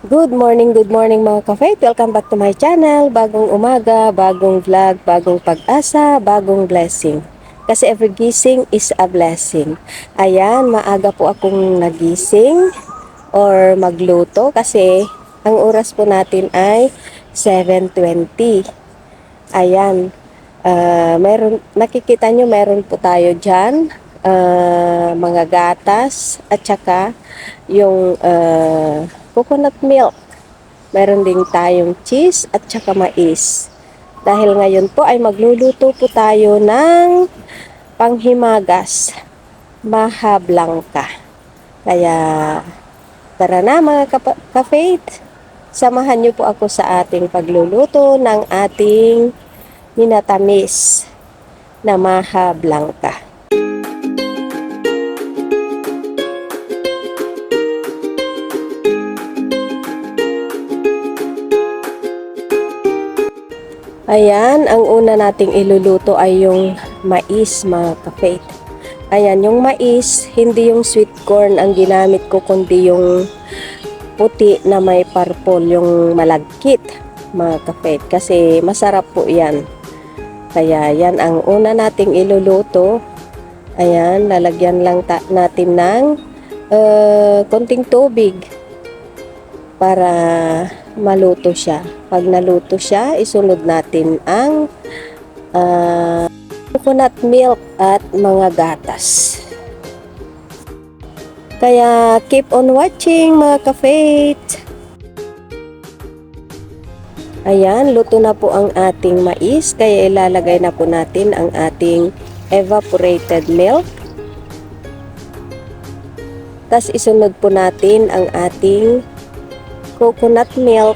Good morning mga ka-faith. Welcome back to my channel. Bagong umaga, bagong vlog, bagong pag-asa, bagong blessing. Kasi every gising is a blessing. Ayan, maaga po akong nagising or magluto kasi ang oras po natin ay 7:20. Ayan, nakikita nyo meron po tayo dyan, mga gatas at saka yung coconut milk. Meron din tayong cheese at saka mais. Dahil ngayon po ay magluluto po tayo ng panghimagas, maha blanca. Kaya tara na mga ka-faith, samahan niyo po ako sa ating pagluluto ng ating minatamis na maha blanca. Ayan, ang una nating iluluto ay yung mais mga ka-faith. Ayan, yung mais, hindi yung sweet corn ang ginamit ko, kundi yung puti na may purple, yung malagkit mga ka-faith. Kasi masarap po yan. Kaya yan ang una nating iluluto. Ayan, lalagyan lang natin ng konting tubig para maluto siya. Pag naluto siya, isunod natin ang coconut milk at mga gatas. Kaya keep on watching mga ka-faith. Ayan, luto na po ang ating mais. Kaya ilalagay na po natin ang ating evaporated milk. Tapos isunod po natin ang ating coconut milk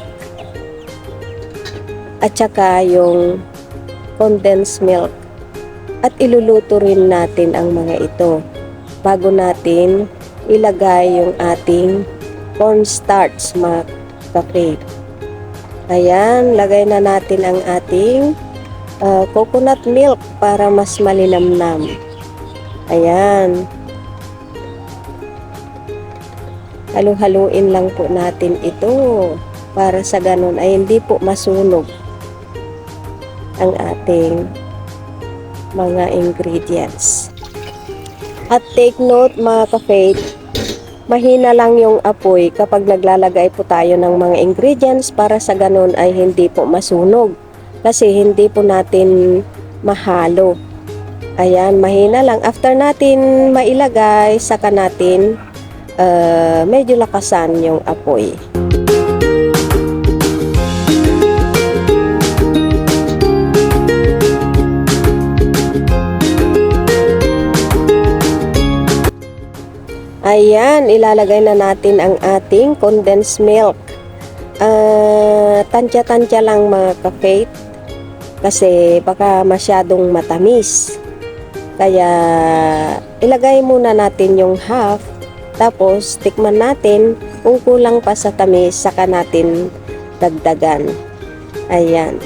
at saka yung condensed milk. At iluluto rin natin ang mga ito bago natin ilagay yung ating cornstarch mga ka-faith. Ayan, lagay na natin ang ating coconut milk para mas malinamnam. Ayan. Halu-haluin lang po natin ito para sa ganun ay hindi po masunog ang ating mga ingredients. At take note mga ka-faith, mahina lang yung apoy kapag naglalagay po tayo ng mga ingredients para sa ganun ay hindi po masunog. Kasi hindi po natin mahalo. Ayan, mahina lang. After natin mailagay, saka natin medyo lakasan yung apoy. Ayan, ilalagay na natin ang ating condensed milk. Tansya-tansya lang mga ka-faith kasi baka masyadong matamis. Kaya ilagay muna natin yung half. Tapos, tikman natin kung kulang pa sa tamis, saka natin dagdagan. Ayan.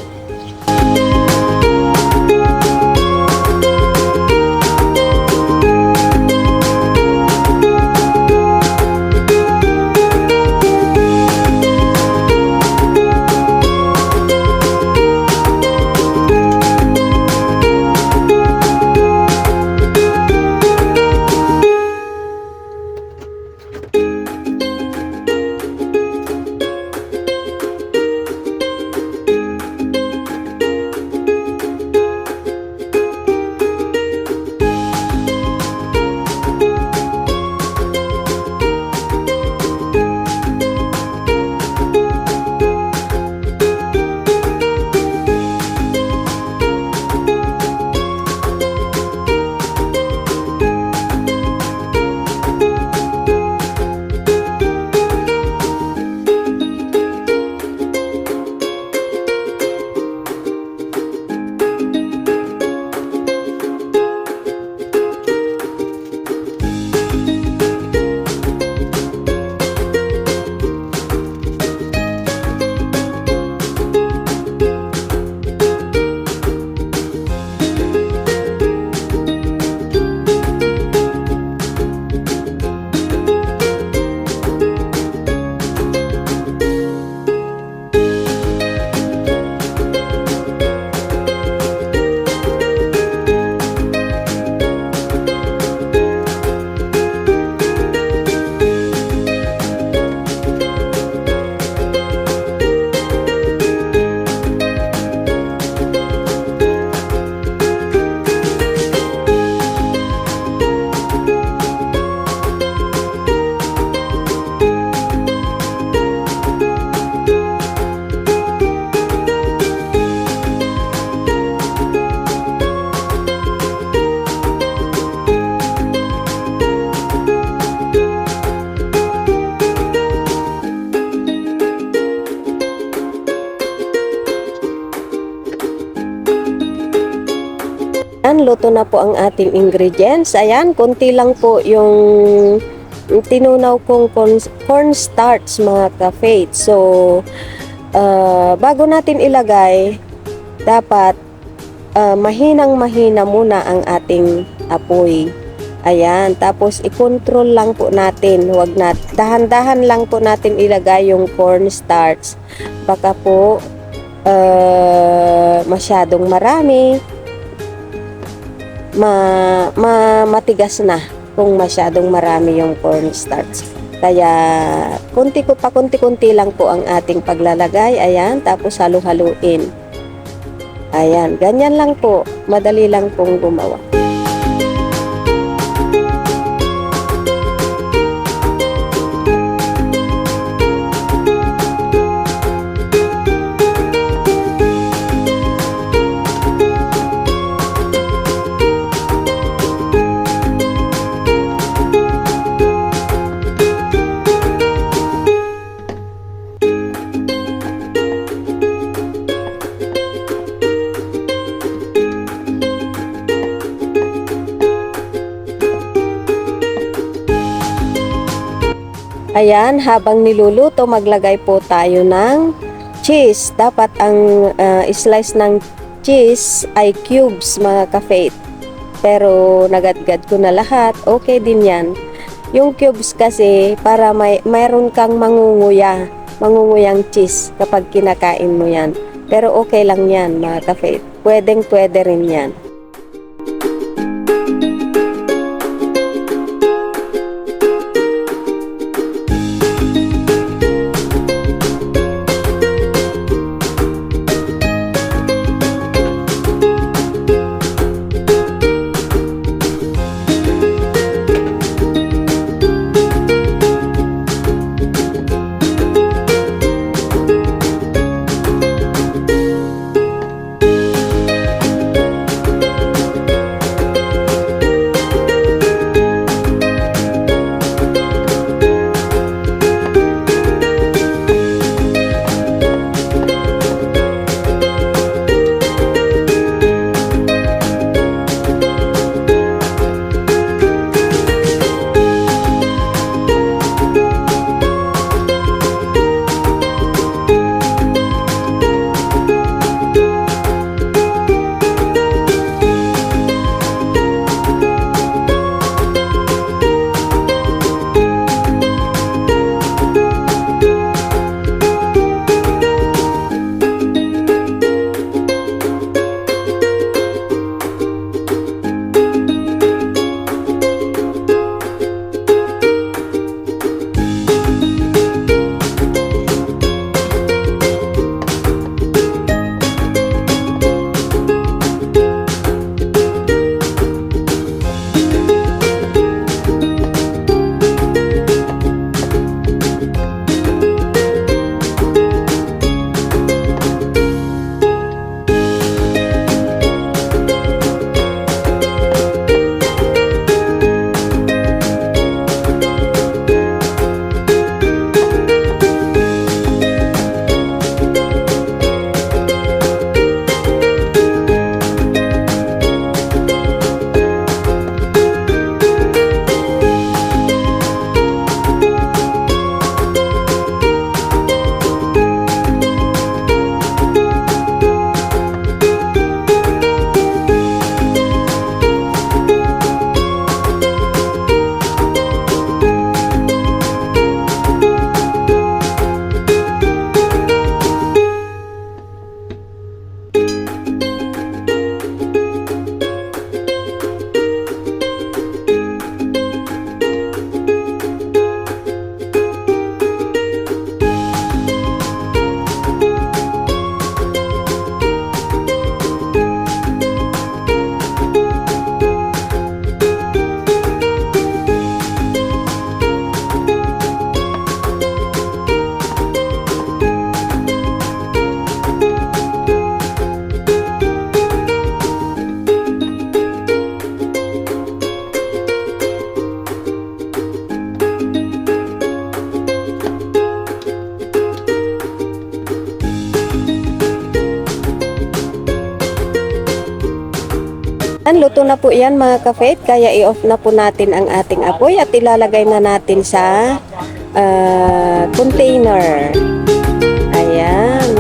Ayan, luto na po ang ating ingredients. Ayan, konti lang po yung tinunaw kong cornstarch mga ka-faith. So, bago natin ilagay, dapat mahinang-mahina muna ang ating apoy. Ayan, tapos i-control lang po natin. Huwag na, dahan-dahan lang po natin ilagay yung cornstarch. Baka po masyadong marami, matigas na kung masyadong marami yung cornstarch. Kaya kunti-kunti lang po ang ating paglalagay. Ayan, tapos halu-haluin. Ayan, ganyan lang po. Madali lang pong gumawa. Ayan, habang niluluto, maglagay po tayo ng cheese. Dapat ang slice ng cheese ay cubes mga ka-faith. Pero nagadgad ko na lahat, okay din yan. Yung cubes kasi para mayroon kang mangunguyang cheese kapag kinakain mo yan. Pero okay lang yan mga ka-faith. Pwedeng-pwede rin yan. Naluto na po yan mga ka-faith, kaya i-off na po natin ang ating apoy at ilalagay na natin sa container. Ayan.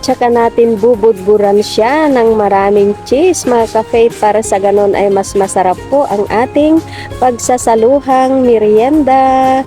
Tsaka natin bubudburan siya ng maraming cheese mga ka-faith para sa ganon ay mas masarap po ang ating pagsasaluhang merienda.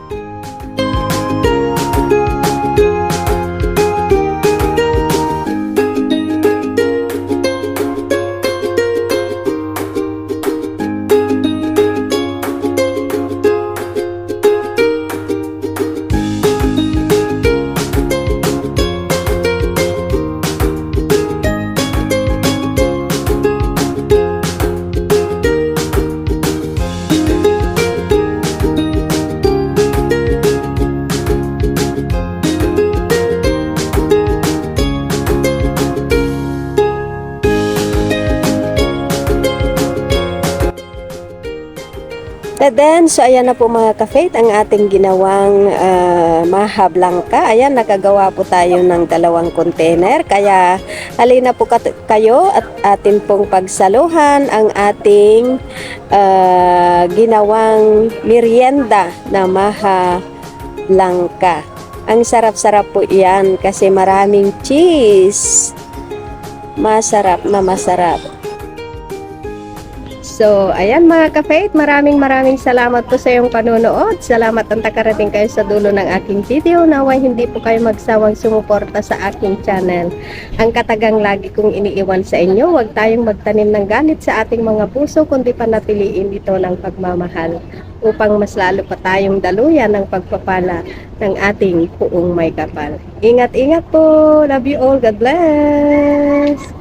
Then, so ayan na po mga ka-faith ang ating ginawang maha blanca. Ayan, nakagawa po tayo ng 2 container. Kaya halina po kayo at atin pong pagsaluhan ang ating ginawang merienda na maha blanca. Ang sarap-sarap po yan kasi maraming cheese. Masarap na masarap. So, ayan mga ka-faith, maraming salamat po sa iyong panonood. Salamat ang takarating kayo sa dulo ng aking video. Naway hindi po kayo magsawang sumuporta sa aking channel. Ang katagang lagi kong iniiwan sa inyo, huwag tayong magtanim ng galit sa ating mga puso, kundi panatiliin ito ng pagmamahal upang mas lalo pa tayong daluyan ng pagpapala ng ating puong may kapal. Ingat-ingat po. Love you all. God bless.